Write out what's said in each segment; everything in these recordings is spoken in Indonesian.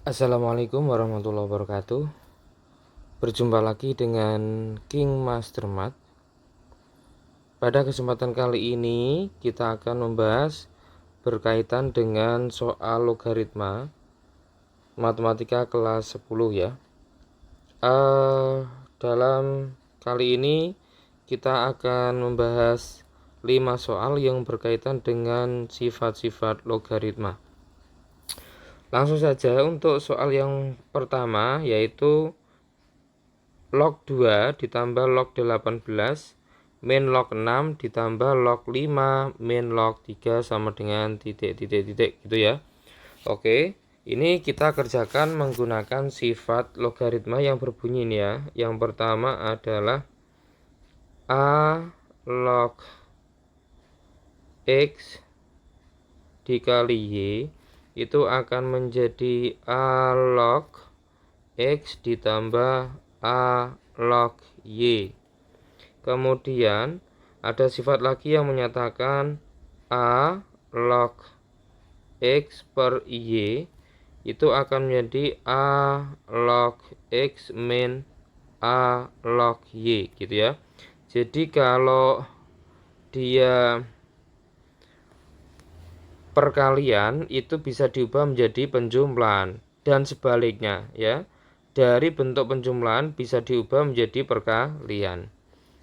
Assalamualaikum warahmatullahi wabarakatuh. Berjumpa lagi dengan King Mastermat. Pada kesempatan kali ini kita akan membahas berkaitan dengan soal logaritma matematika kelas 10 ya. Dalam kali ini kita akan membahas 5 soal yang berkaitan dengan sifat-sifat logaritma. Langsung saja untuk soal yang pertama, yaitu log 2 ditambah log 18 min log 6 ditambah log 5 min log 3 sama dengan titik gitu ya. Oke, ini kita kerjakan menggunakan sifat logaritma yang berbunyi ini ya. Yang pertama adalah A log X dikali Y itu akan menjadi A log X ditambah A log Y. Kemudian ada sifat lagi yang menyatakan A log X per Y itu akan menjadi A log X min A log Y gitu ya. Jadi kalau dia perkalian itu bisa diubah menjadi penjumlahan dan sebaliknya ya. Dari bentuk penjumlahan bisa diubah menjadi perkalian.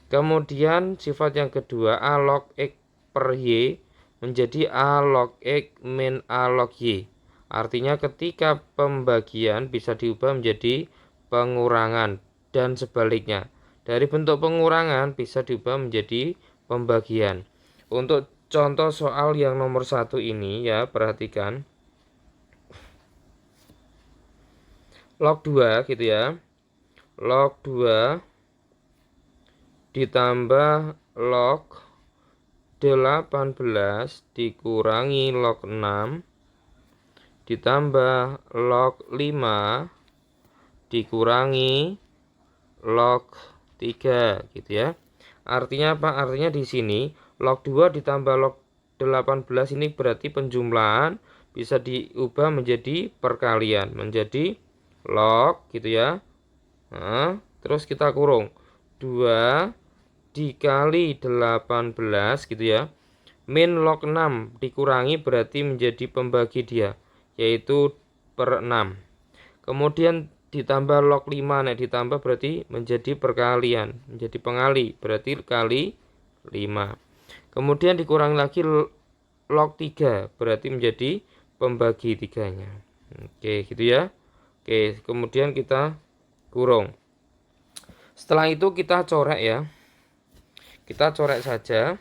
Kemudian sifat yang kedua A log X per Y menjadi A log X min A log Y. Artinya ketika pembagian bisa diubah menjadi pengurangan dan sebaliknya. Dari bentuk pengurangan bisa diubah menjadi pembagian. Untuk contoh soal yang nomor 1 ini ya, perhatikan. Log 2 gitu ya. Log 2 ditambah log 18 dikurangi log 6 ditambah log 5 dikurangi log 3 gitu ya. Artinya apa? Artinya di sini log 2 ditambah log 18 ini berarti penjumlahan, bisa diubah menjadi perkalian, menjadi log gitu ya. Nah, terus kita kurung 2 dikali 18 gitu ya. Min log 6 dikurangi berarti menjadi pembagi dia, yaitu per 6. Kemudian ditambah log 5, nah ditambah berarti menjadi perkalian, menjadi pengali, berarti kali 5. Kemudian dikurangi lagi log 3, berarti menjadi pembagi 3-nya. Oke, gitu ya. Oke, kemudian kita kurung. Setelah itu kita coret ya. Kita coret saja.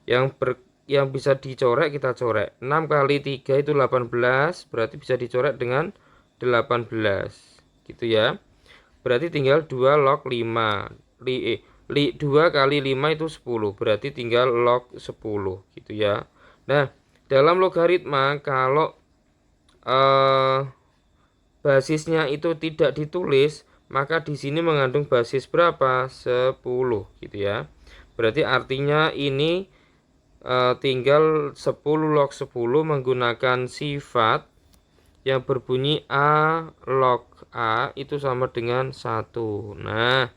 Yang bisa dicoret kita coret. 6 kali 3 itu 18, berarti bisa dicoret dengan 18. Gitu ya. Berarti tinggal 2 log 5. 2 kali 5 itu 10, berarti tinggal log 10 gitu ya. Nah, dalam logaritma kalau basisnya itu tidak ditulis, maka di sini mengandung basis berapa? 10 gitu ya. Berarti artinya ini tinggal 10 log 10 menggunakan sifat yang berbunyi A log A itu sama dengan 1. Nah,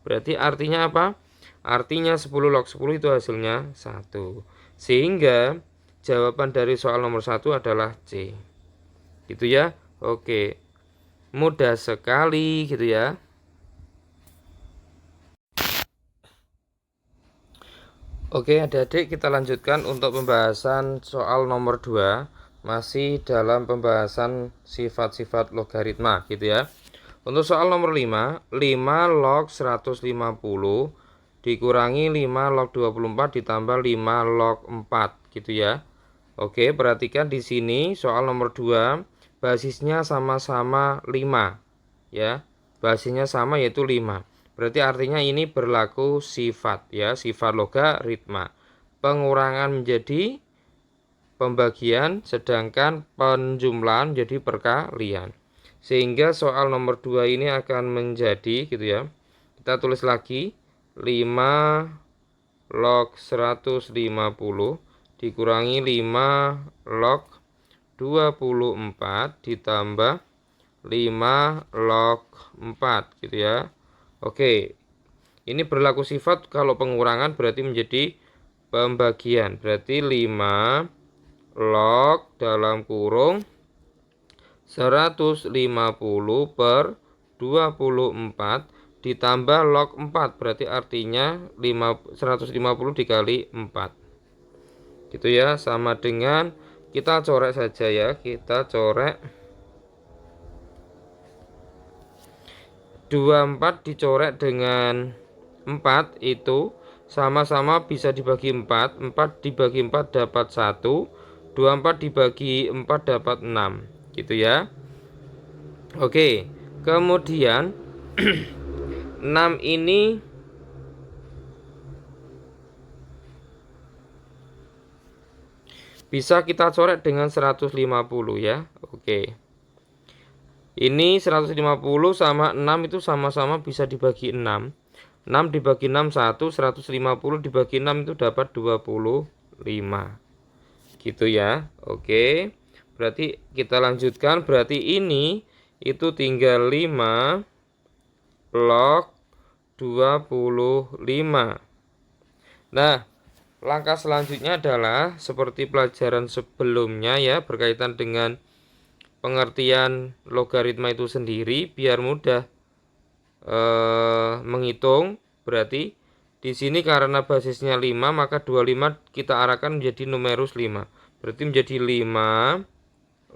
berarti artinya apa? Artinya 10 log 10 itu hasilnya 1. Sehingga jawaban dari soal nomor 1 adalah C. Gitu ya. Oke. Mudah sekali gitu ya. Oke, adik-adik, kita lanjutkan untuk pembahasan soal nomor 2. Masih dalam pembahasan sifat-sifat logaritma gitu ya. Untuk soal nomor 5, 5 log 150 dikurangi 5 log 24 ditambah 5 log 4 gitu ya. Oke, perhatikan di sini soal nomor 2 basisnya sama-sama 5 ya. Basisnya sama yaitu 5. Berarti artinya ini berlaku sifat ya, sifat logaritma. Pengurangan menjadi pembagian, sedangkan penjumlahan menjadi perkalian. Sehingga soal nomor 2 ini akan menjadi gitu ya. Kita tulis lagi 5 log 150 dikurangi 5 log 24 ditambah 5 log 4 gitu ya. Oke, ini berlaku sifat kalau pengurangan berarti menjadi pembagian. Berarti 5 log dalam kurung 150 per 24 ditambah log 4. Berarti artinya 150 dikali 4. Gitu ya, sama dengan kita coret saja ya. Kita coret 24 dicoret dengan 4 itu sama-sama bisa dibagi 4. 4 dibagi 4 dapat 1. 24 dibagi 4 dapat 6. Gitu ya. Oke, kemudian 6 ini bisa kita coret dengan 150 ya. Oke. Ini 150 sama 6 itu sama-sama bisa dibagi 6. 6 dibagi 6 1, 150 dibagi 6 itu dapat 25. Gitu ya. Oke. Berarti kita lanjutkan, berarti ini itu tinggal 5 log 25. Nah, langkah selanjutnya adalah seperti pelajaran sebelumnya ya, berkaitan dengan pengertian logaritma itu sendiri biar mudah menghitung. Berarti di sini karena basisnya 5 maka 25 kita arahkan menjadi numerus 5. Berarti menjadi 5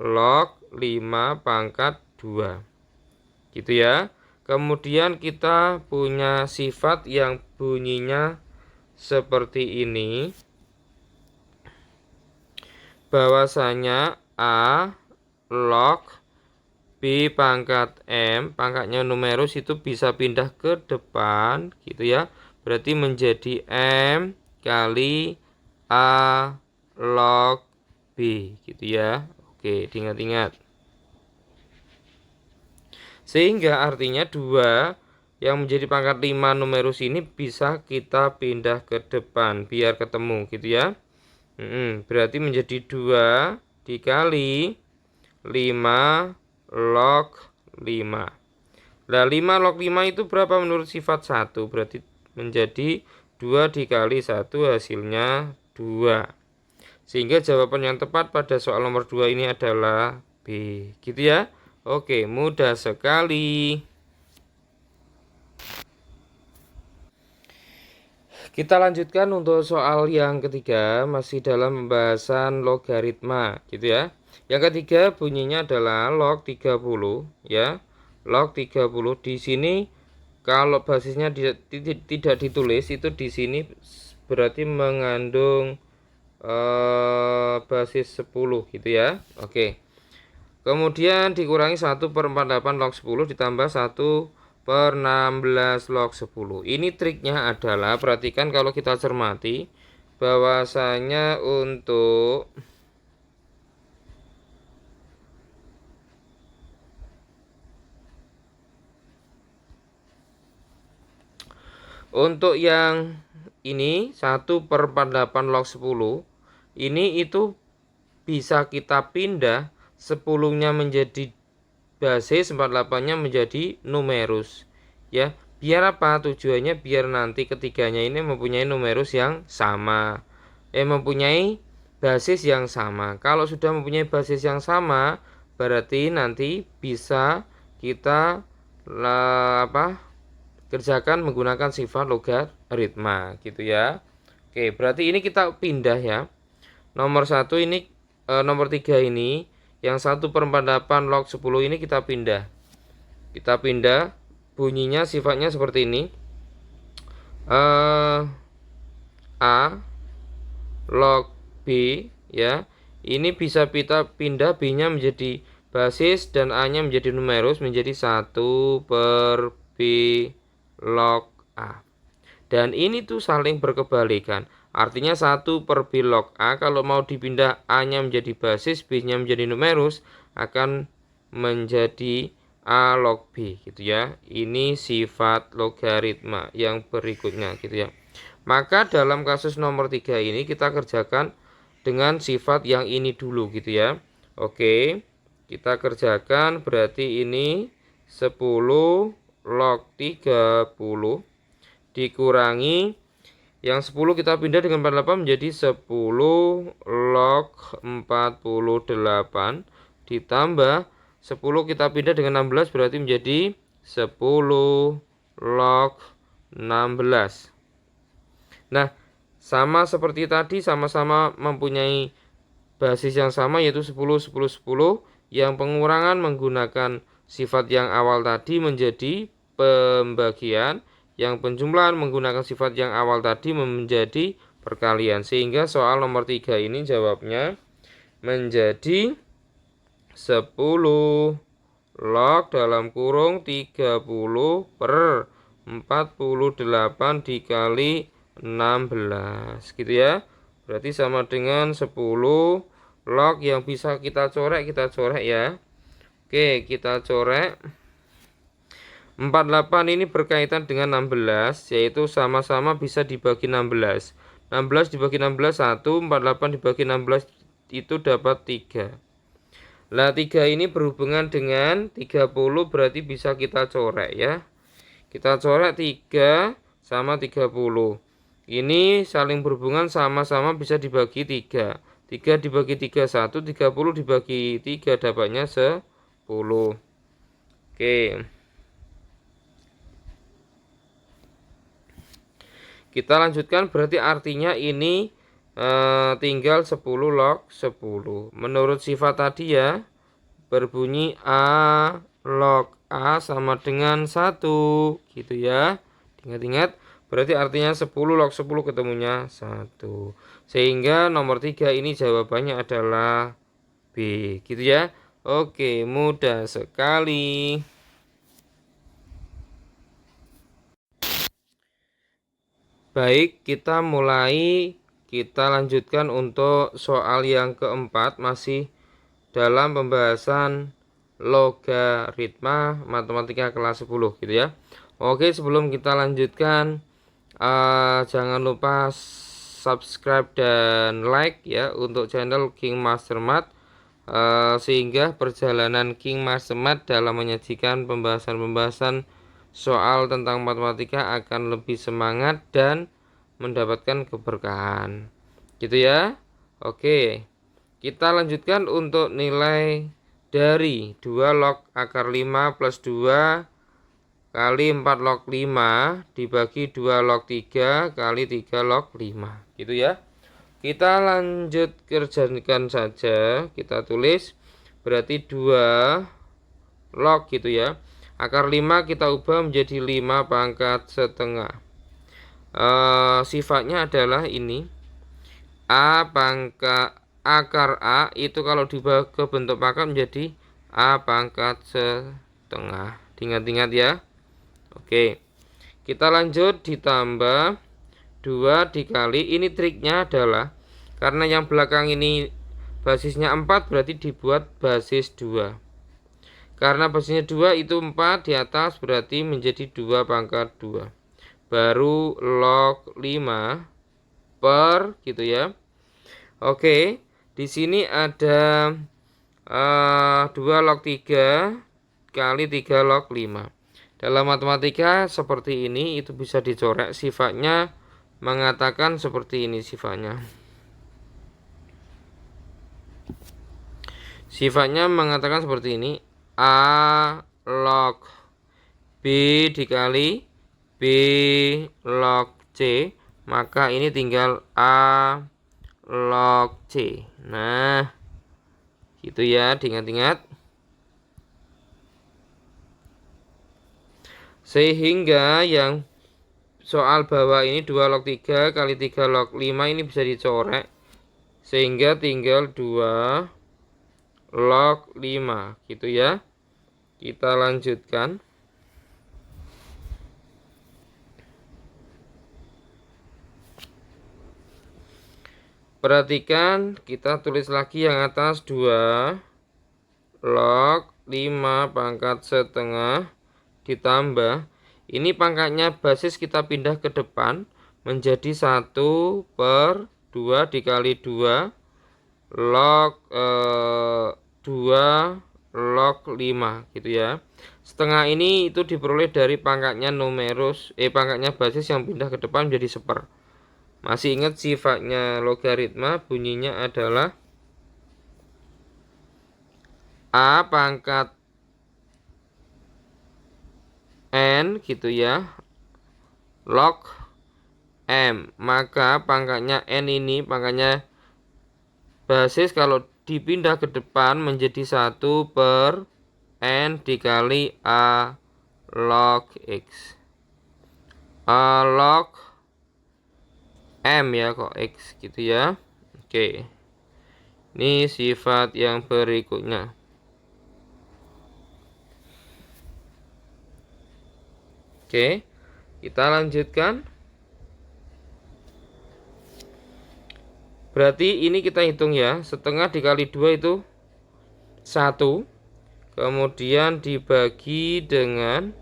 log 5 pangkat 2. Gitu ya. Kemudian kita punya sifat yang bunyinya seperti ini, bahwasanya A log B pangkat M, pangkatnya numerus itu bisa pindah ke depan gitu ya. Berarti menjadi M kali A log B gitu ya. Oke, diingat-ingat. Sehingga artinya 2 yang menjadi pangkat 5 numerus ini bisa kita pindah ke depan biar ketemu gitu ya. Berarti menjadi 2 dikali 5 log 5. Nah 5 log 5 itu berapa menurut sifat 1? Berarti menjadi 2 dikali 1 hasilnya 2. Sehingga jawaban yang tepat pada soal nomor 2 ini adalah B. Gitu ya. Oke, mudah sekali. Kita lanjutkan untuk soal yang ketiga, masih dalam pembahasan logaritma gitu ya. Yang ketiga bunyinya adalah log 30 ya. Log 30 di sini kalau basisnya tidak ditulis itu di sini berarti mengandung basis 10 gitu ya. Oke. Kemudian dikurangi 1/48 log 10 ditambah 1/16 log 10. Ini triknya adalah, perhatikan kalau kita cermati, bahwasanya untuk yang ini 1/48 log 10 ini itu bisa kita pindah 10-nya menjadi basis, 48-nya menjadi numerus ya. Biar apa? Tujuannya biar nanti ketiganya ini mempunyai numerus yang sama, mempunyai basis yang sama. Kalau sudah mempunyai basis yang sama berarti nanti bisa kita kerjakan menggunakan sifat logaritma gitu ya. Oke, berarti ini kita pindah ya. Nomor 1 ini nomor 3 ini yang 1/48 log 10 ini kita pindah. Kita pindah, bunyinya sifatnya seperti ini. A log B ya. Ini bisa kita pindah, B-nya menjadi basis dan A-nya menjadi numerus, menjadi 1/B log A. Dan ini tuh saling berkebalikan. Artinya 1/B log A kalau mau dipindah A-nya menjadi basis, B-nya menjadi numerus, akan menjadi A log B gitu ya. Ini sifat logaritma yang berikutnya gitu ya. Maka dalam kasus nomor 3 ini kita kerjakan dengan sifat yang ini dulu gitu ya. Oke. Kita kerjakan, berarti ini 10 log 30 dikurangi yang 10 kita pindah dengan 48 menjadi 10 log 48 ditambah 10 kita pindah dengan 16 berarti menjadi 10 log 16. Nah, sama seperti tadi, sama-sama mempunyai basis yang sama yaitu 10, 10, 10. Yang pengurangan menggunakan sifat yang awal tadi menjadi pembagian. Yang penjumlahan menggunakan sifat yang awal tadi menjadi perkalian. Sehingga soal nomor 3 ini jawabnya menjadi 10 log dalam kurung 30 per 48 dikali 16 gitu ya. Berarti sama dengan 10 log yang bisa kita coret ya. Oke, kita coret. 48 ini berkaitan dengan 16, yaitu sama-sama bisa dibagi 16. 16 dibagi 16 1, 48 dibagi 16 itu dapat 3. Lah 3 ini berhubungan dengan 30 berarti bisa kita coret ya. Kita coret 3 sama 30. Ini saling berhubungan, sama-sama bisa dibagi 3. 3 dibagi 3 1, 30 dibagi 3 dapatnya 10. Oke. Kita lanjutkan, berarti artinya ini tinggal 10 log 10. Menurut sifat tadi ya, berbunyi A log A sama dengan 1 gitu ya. Ingat-ingat, berarti artinya 10 log 10 ketemunya 1. Sehingga nomor 3 ini jawabannya adalah B gitu ya. Oke, mudah sekali. Baik, kita lanjutkan untuk soal yang keempat, masih dalam pembahasan logaritma matematika kelas 10 gitu ya. Oke, sebelum kita lanjutkan, jangan lupa subscribe dan like ya untuk channel King Master Math, sehingga perjalanan King Master Math dalam menyajikan pembahasan-pembahasan soal tentang matematika akan lebih semangat dan mendapatkan keberkahan gitu ya. Oke, kita lanjutkan untuk nilai dari 2 log akar 5 plus 2 kali 4 log 5 dibagi 2 log 3 kali 3 log 5 gitu ya. Kita lanjut kerjakan saja, kita tulis berarti 2 log gitu ya. Akar 5 kita ubah menjadi 5 pangkat setengah. Sifatnya adalah ini. Akar A itu kalau diubah ke bentuk pangkat menjadi A pangkat setengah. Ingat-ingat ya. Oke. Kita lanjut, ditambah 2 dikali, ini triknya adalah karena yang belakang ini basisnya 4 berarti dibuat basis 2. Karena basisnya 2 itu 4 di atas berarti menjadi 2 pangkat 2. Baru log 5 per gitu ya. Oke, di sini ada 2 log 3 kali 3 log 5. Dalam matematika seperti ini itu bisa dicoret, sifatnya mengatakan seperti ini sifatnya. Sifatnya mengatakan seperti ini. A log B dikali B log C, maka ini tinggal A log C. Nah, gitu ya, diingat-ingat. Sehingga yang soal bawah ini 2 log 3 kali 3 log 5 ini bisa dicoret. Sehingga tinggal 2 log 5 gitu ya. Kita lanjutkan. Perhatikan, kita tulis lagi yang atas 2 log 5 pangkat setengah ditambah, ini pangkatnya basis kita pindah ke depan menjadi 1 per 2 dikali 2 log 2 log 5 gitu ya. Setengah ini itu diperoleh dari pangkatnya pangkatnya basis yang pindah ke depan menjadi seper. Masih ingat sifatnya logaritma, bunyinya adalah A pangkat N gitu ya, log M. Maka pangkatnya N ini, pangkatnya basis kalau dipindah ke depan menjadi 1 per N dikali A log X. A log M ya, kok X gitu ya. Oke. Ini sifat yang berikutnya. Oke, kita lanjutkan. Berarti ini kita hitung ya, setengah dikali 2 itu 1. Kemudian dibagi dengan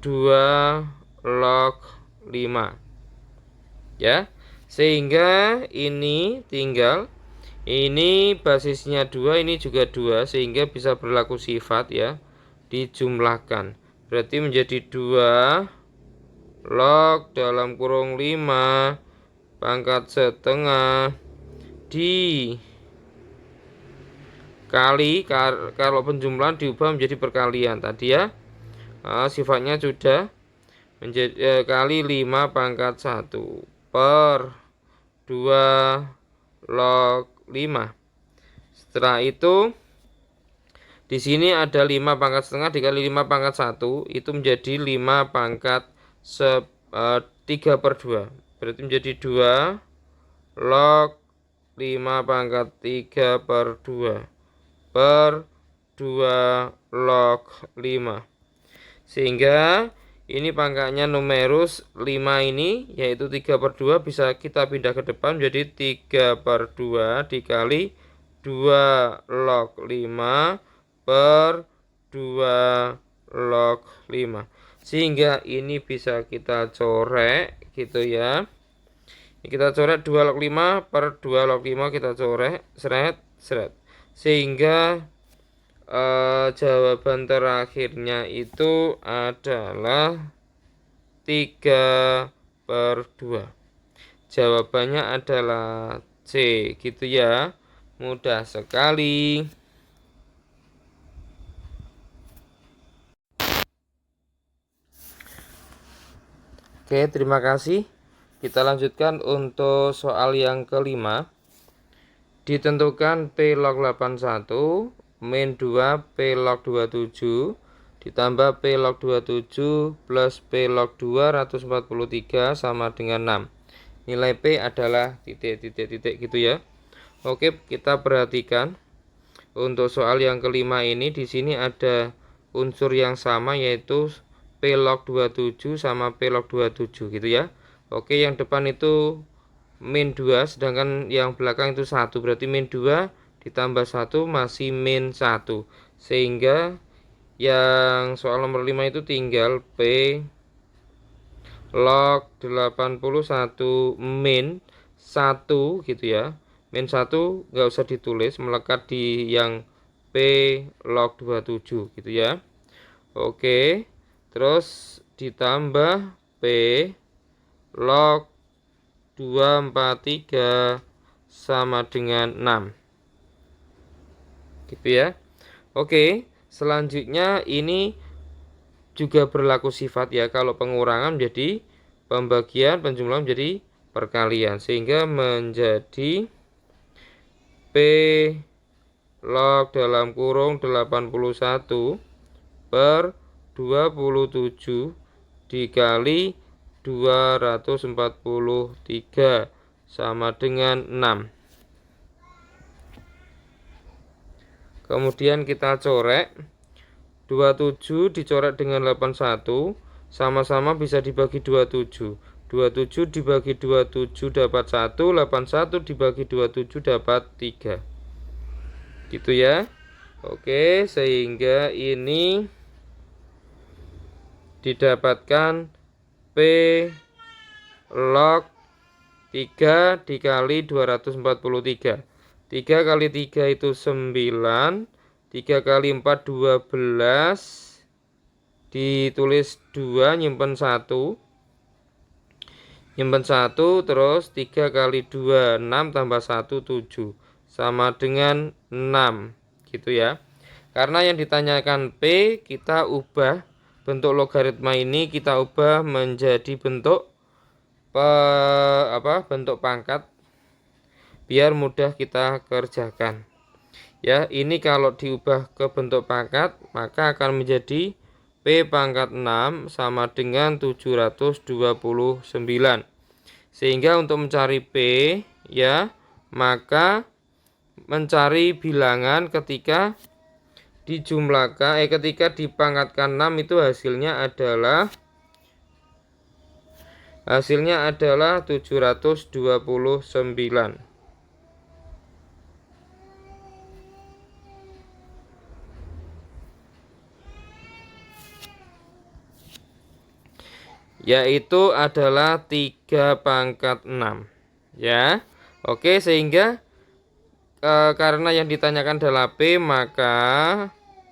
2 log 5. Ya, sehingga ini tinggal, ini basisnya 2, ini juga 2, sehingga bisa berlaku sifat ya, dijumlahkan. Berarti menjadi 2 log dalam kurung 5 pangkat setengah dikali, kalau penjumlahan diubah menjadi perkalian tadi ya. Sifatnya sudah menjadi kali 5 pangkat 1 per 2 log 5. Setelah itu di sini ada 5 pangkat setengah dikali 5 pangkat 1, itu menjadi 5 pangkat 3 per 2. Berarti menjadi 2 log 5 pangkat 3 per 2 per 2 log 5. Sehingga ini pangkatnya numerus 5 ini, yaitu 3 per 2, bisa kita pindah ke depan menjadi 3 per 2 dikali 2 log 5 per 2 log 5. Sehingga ini bisa kita coret gitu ya. Ini kita coret 2 log 5 per 2 log 5, kita coret seret. Sehingga jawaban terakhirnya itu adalah 3 per 2. Jawabannya adalah C gitu ya. Mudah sekali. Oke, terima kasih. Kita lanjutkan untuk soal yang kelima. Ditentukan P log 81 min 2 P log 27 ditambah P log 27 plus P log 243 sama dengan 6. Nilai P adalah titik gitu ya. Oke, kita perhatikan untuk soal yang kelima ini, di sini ada unsur yang sama, yaitu P log 27 sama P log 27 gitu ya. Oke, yang depan itu min 2, sedangkan yang belakang itu 1. Berarti min 2 ditambah 1 masih min 1. Sehingga yang soal nomor 5 itu tinggal P log 81 min 1 gitu ya. Min 1 nggak usah ditulis, melekat di yang P log 27 gitu ya. Oke, terus ditambah P log 243 sama dengan 6 gitu ya. Oke, selanjutnya ini juga berlaku sifat ya, kalau pengurangan menjadi pembagian, penjumlahan menjadi perkalian, sehingga menjadi P log dalam kurung 81 per 27 dikali 243 sama dengan 6. Kemudian kita coret 27 dicoret dengan 81, sama-sama bisa dibagi 27. 27 dibagi 27 dapat 1, 81 dibagi 27 dapat 3. Gitu ya. Oke, sehingga ini didapatkan P log 3 dikali 243. 3 kali 3 itu 9, 3 kali 4 12, ditulis 2, nyimpen 1, terus 3 kali 2 6 tambah 1 7 sama dengan 6 gitu ya. Karena yang ditanyakan P, kita ubah bentuk logaritma ini, kita ubah menjadi bentuk bentuk pangkat biar mudah kita kerjakan. Ya, ini kalau diubah ke bentuk pangkat maka akan menjadi P pangkat 6 sama dengan 729. Sehingga untuk mencari P ya, maka mencari bilangan ketika dijumlahkan ketika dipangkatkan 6 itu hasilnya adalah 729. Yaitu adalah 3 pangkat 6 ya. Oke, sehingga karena yang ditanyakan adalah P, maka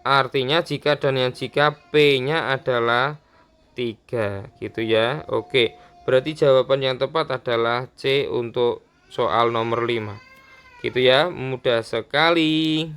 artinya jika dan yang jika P nya adalah 3 gitu ya. Oke, berarti jawaban yang tepat adalah C untuk soal nomor 5 gitu ya. Mudah sekali.